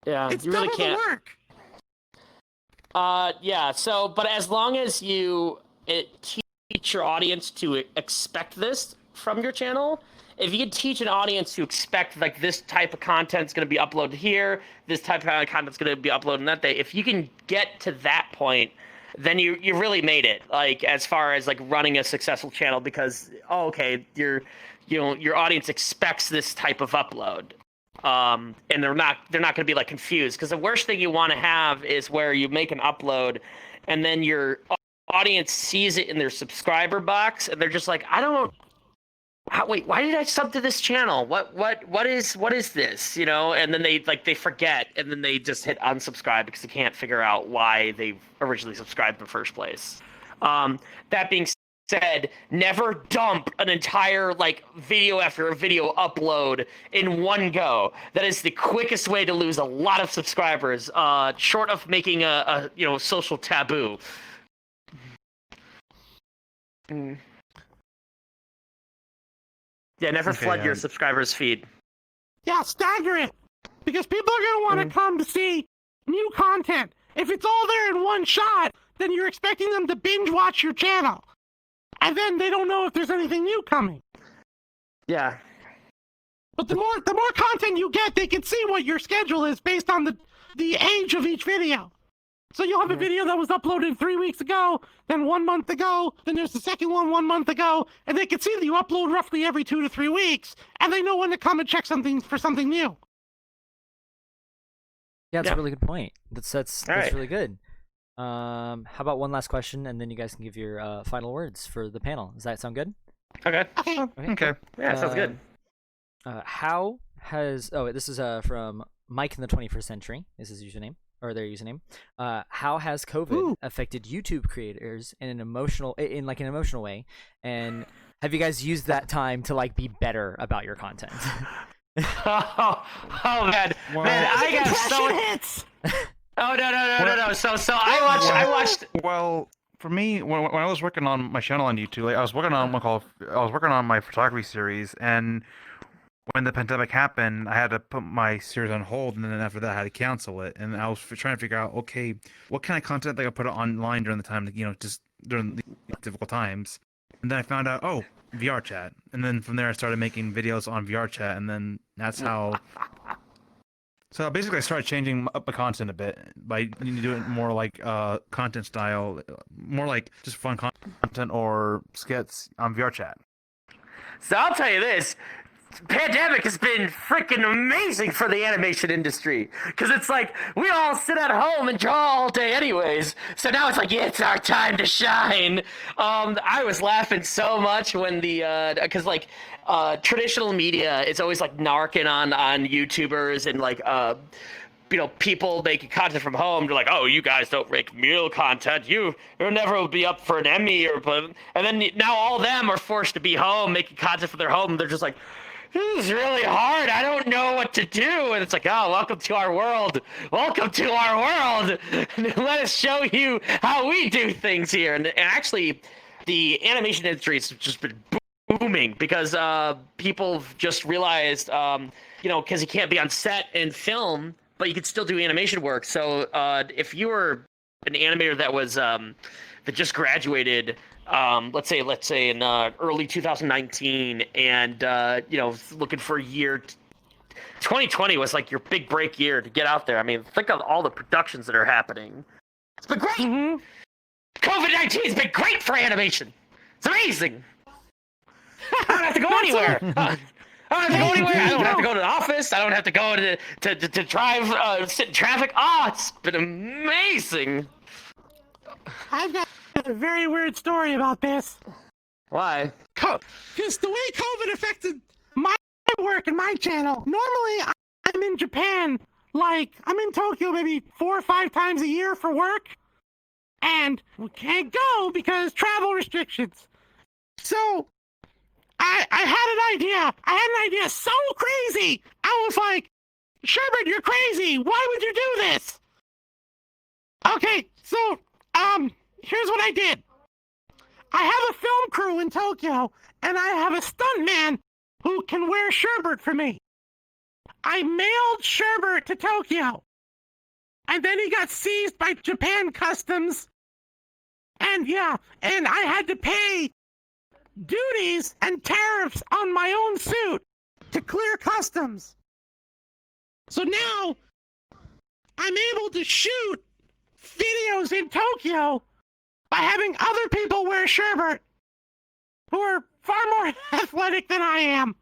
Yeah. It's you really double can't. the work. Yeah. So, but as long as you teach your audience to expect this from your channel, if you could teach an audience to expect like this type of content's going to be uploaded here, this type of content's going to be uploaded on that day, if you can get to that point, then you really made it. Like as far as like running a successful channel, because your audience expects this type of upload. And they're not going to be like confused, because the worst thing you want to have is where you make an upload and then your audience sees it in their subscriber box and they're just like, wait, why did I sub to this channel? What is this? And then they forget, and then they just hit unsubscribe because they can't figure out why they originally subscribed in the first place. That being said, never dump an entire video after a video upload in one go. That is the quickest way to lose a lot of subscribers, short of making a social taboo. Yeah, never flood your subscribers' feed. Yeah, stagger it, because people are going to want to come to see new content. If it's all there in one shot, then you're expecting them to binge watch your channel, and then they don't know if there's anything new coming. Yeah. But the more content you get, they can see what your schedule is based on the age of each video. So you'll have a video that was uploaded 3 weeks ago, then 1 month ago, then there's the second one 1 month ago, and they can see that you upload roughly every 2 to 3 weeks, and they know when to come and check something for something new. Yeah, that's a really good point. That's right. really good. How about one last question, and then you guys can give your final words for the panel. Does that sound good? Okay. Okay. Yeah, sounds good. How has this is from Mike in the 21st Century. This is his username, or their username. How has COVID affected YouTube creators in an emotional way? And have you guys used that time to be better about your content? oh man, I got so hits. Oh no. So I watched. Well, for me, when I was working on my channel on YouTube, I was working on my photography series, and when the pandemic happened, I had to put my series on hold, and then after that, I had to cancel it. And I was trying to figure out, okay, what kind of content I could put online during the time, just during the difficult times. And then I found out, VR chat. And then from there, I started making videos on VR chat, and then that's how. So basically, I started changing up the content a bit by doing more like content style, more like just fun content or skits on VR chat. So I'll tell you this. Pandemic has been freaking amazing for the animation industry, because it's like we all sit at home and draw all day anyways, so now it's like it's our time to shine. I was laughing so much when because traditional media is always narking on YouTubers and people making content from home. They're like, oh, you guys don't make real content. You'll never be up for an Emmy and then now all of them are forced to be home making content for their home. They're just like, this is really hard. I don't know what to do. And it's like, oh, welcome to our world. Welcome to our world. Let us show you how we do things here. And actually, the animation industry has just been booming because people just realized, because you can't be on set and film, but you can still do animation work. So if you were an animator that was that just graduated, let's say in early 2019, and looking for a year, 2020 was your big break year to get out there. I mean, think of all the productions that are happening. It's been great. COVID-19 has been great for animation. It's amazing. I don't have to go anywhere. I don't have to go anywhere. I don't have to go to the office. I don't have to go to drive, sit in traffic. Oh, it's been amazing. I've got a very weird story about this. Why? Because the way COVID affected my work and my channel, normally I'm in Japan, like, I'm in Tokyo maybe 4 or 5 times a year for work, and we can't go because travel restrictions. So, I had an idea. I had an idea so crazy. I was like, Sherbert, you're crazy. Why would you do this? Okay, so, here's what I did. I have a film crew in Tokyo, and I have a stuntman who can wear Sherbert for me. I mailed Sherbert to Tokyo, and then he got seized by Japan Customs, and I had to pay duties and tariffs on my own suit to clear customs. So now, I'm able to shoot videos in Tokyo by having other people wear Sherbert who are far more athletic than I am.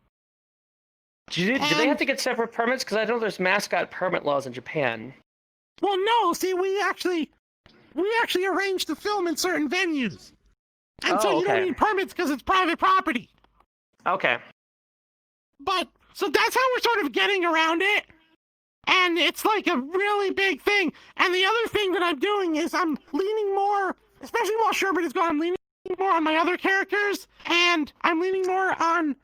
Do they have to get separate permits? Because I know there's mascot permit laws in Japan. Well, no. See, we actually arranged to film in certain venues, and so you don't need permits because it's private property. Okay. But so that's how we're sort of getting around it, and it's like a really big thing. And the other thing that I'm doing is I'm leaning more, especially while Sherbert is gone, I'm leaning more on my other characters, and I'm leaning more on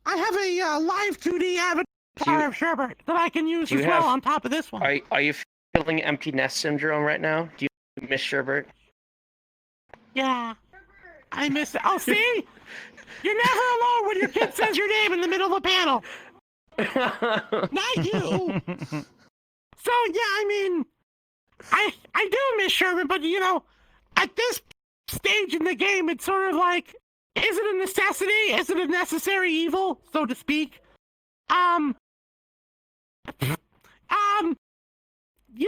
I have a live 2D avatar of Sherbert that I can use as well on top of this one. Are you feeling empty nest syndrome right now? Do you miss Sherbert? Yeah, I miss it. Oh, see? You're never alone when your kid says your name in the middle of a panel. Not you. So, yeah, I mean, I do miss Sherbert, but, you know, at this stage in the game, it's sort of like, is it a necessity? Is it a necessary evil, so to speak? You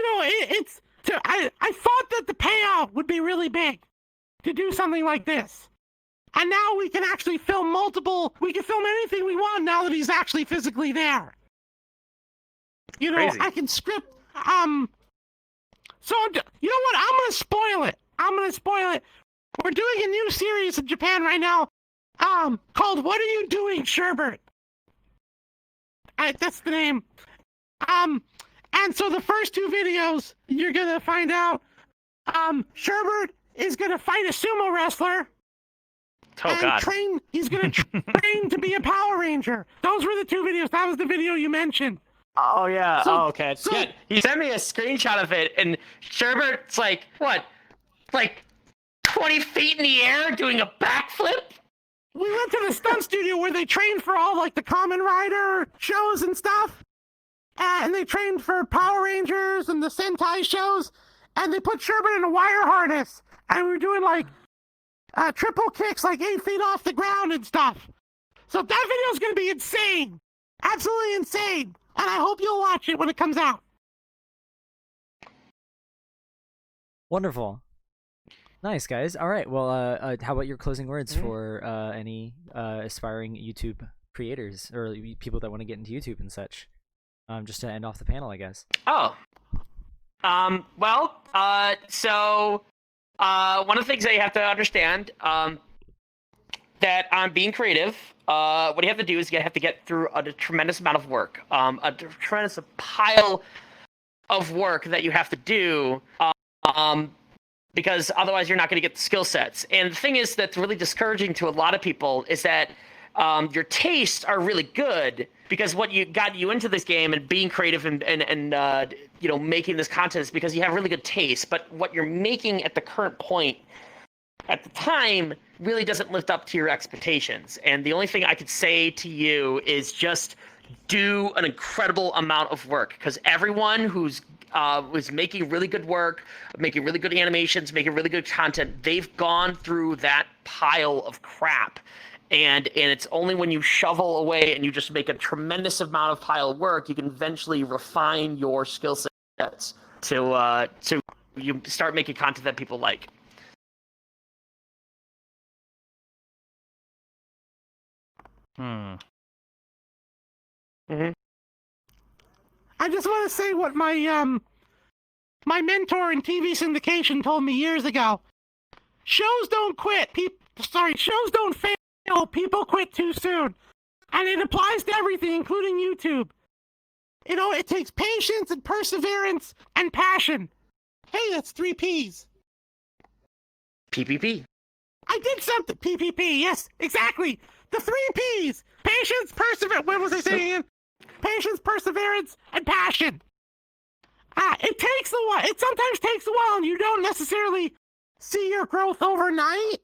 know, I thought that the payout would be really big to do something like this. And now we can actually film we can film anything we want now that he's actually physically there. You know, Crazy. I can script, so, you know what, I'm gonna spoil it. We're doing a new series in Japan right now, called What Are You Doing, Sherbert? That's the name. And so the first 2 videos, you're gonna find out, Sherbert is gonna fight a sumo wrestler. Oh, God. He's gonna train to be a Power Ranger. Those were the 2 videos. That was the video you mentioned. Oh, yeah. Okay. So, Yeah, he sent me a screenshot of it, and Sherbert's like, what? Like 20 feet in the air doing a backflip? We went to the stunt studio where they trained for all, like, the Kamen Rider shows and stuff. And they trained for Power Rangers and the Sentai shows. And they put Sherbert in a wire harness. And we were doing, like, triple kicks, like 8 feet off the ground and stuff. So that video's gonna be insane. Absolutely insane. And I hope you'll watch it when it comes out. Wonderful. Nice, guys. All right. Well, how about your closing words for any aspiring YouTube creators or people that want to get into YouTube and such? Just to end off the panel, I guess. Oh. So one of the things that you have to understand, that on being creative, what you have to do is you have to get through a tremendous amount of work, a tremendous pile of work that you have to do, because otherwise you're not going to get the skill sets. And the thing is that's really discouraging to a lot of people is that your tastes are really good, because what you got you into this game and being creative and you know, making this content is because you have really good taste. But what you're making at the current point, at the time, really doesn't live up to your expectations. And the only thing I could say to you is just do an incredible amount of work, because everyone who's was making really good work, making really good animations, making really good content, they've gone through that pile of crap. And it's only when you shovel away and you just make a tremendous amount of pile of work, you can eventually refine your skill sets to you start making content that people like. Hmm. Mm-hmm. I just want to say what my mentor in TV syndication told me years ago. Shows don't quit. Shows don't fail. People quit too soon. And it applies to everything, including YouTube. You know, it takes patience and perseverance and passion. Hey, that's 3 P's. PPP. I did something. PPP, yes, exactly. The 3 P's. Patience, perseverance. What was I saying again? Patience, perseverance, and passion. It takes a while. It sometimes takes a while, and you don't necessarily see your growth overnight.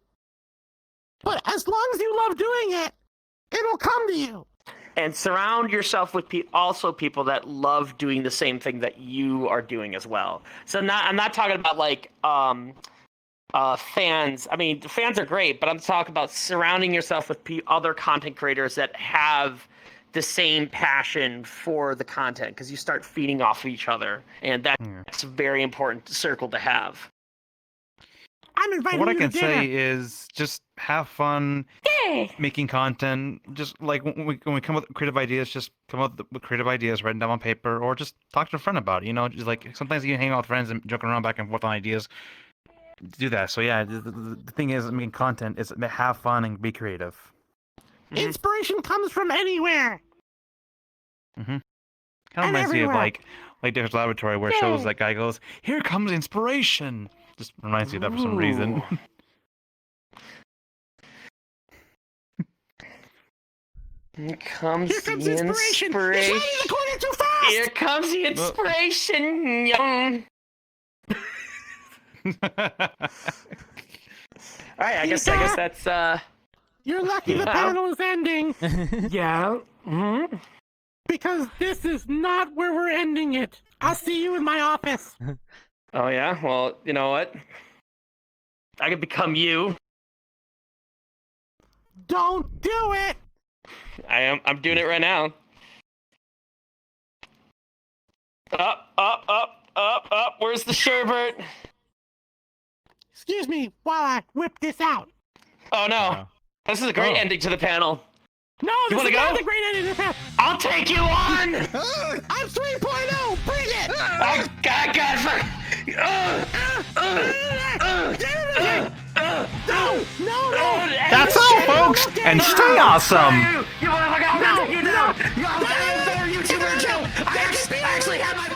But as long as you love doing it, it'll come to you. And surround yourself with also people that love doing the same thing that you are doing as well. So I'm not talking about like fans. I mean, fans are great, but I'm talking about surrounding yourself with other content creators that have the same passion for the content, because you start feeding off of each other, and that's a very important circle to have. I'm inviting What I you can to dinner. say is just have fun making content. Just like when we come up with creative ideas, just come up with creative ideas, write them down on paper, or just talk to a friend about it. You know, just like sometimes you can hang out with friends and joke around back and forth on ideas. Do that. So yeah, the thing is, making content is have fun and be creative. Inspiration comes from anywhere. Mm-hmm. Kind of And reminds me of everywhere. like David's Laboratory, where it shows that guy goes, "Here comes inspiration." Just reminds me of that for some reason. Here comes Here comes the inspiration. It's inspiration. ready to corner too fast. Here comes the inspiration. Young. All right, I guess that's You're lucky the Yeah. panel is ending, yeah. Mm-hmm. because this is not where we're ending it. I'll see you in my office. Oh yeah. Well, you know what? I could become you. Don't do it. I'm doing it right now. Up. Where's the sherbet? Excuse me while I whip this out. Oh no. This is a great ending to the panel. No, You this wanna is not go? the great ending of the panel. I'll take you on! I'm 3.0. Bring it. Oh, God. No. That's all, folks, and stay awesome. You wanna hug out? No. You're a better YouTuber, Joe. I actually have my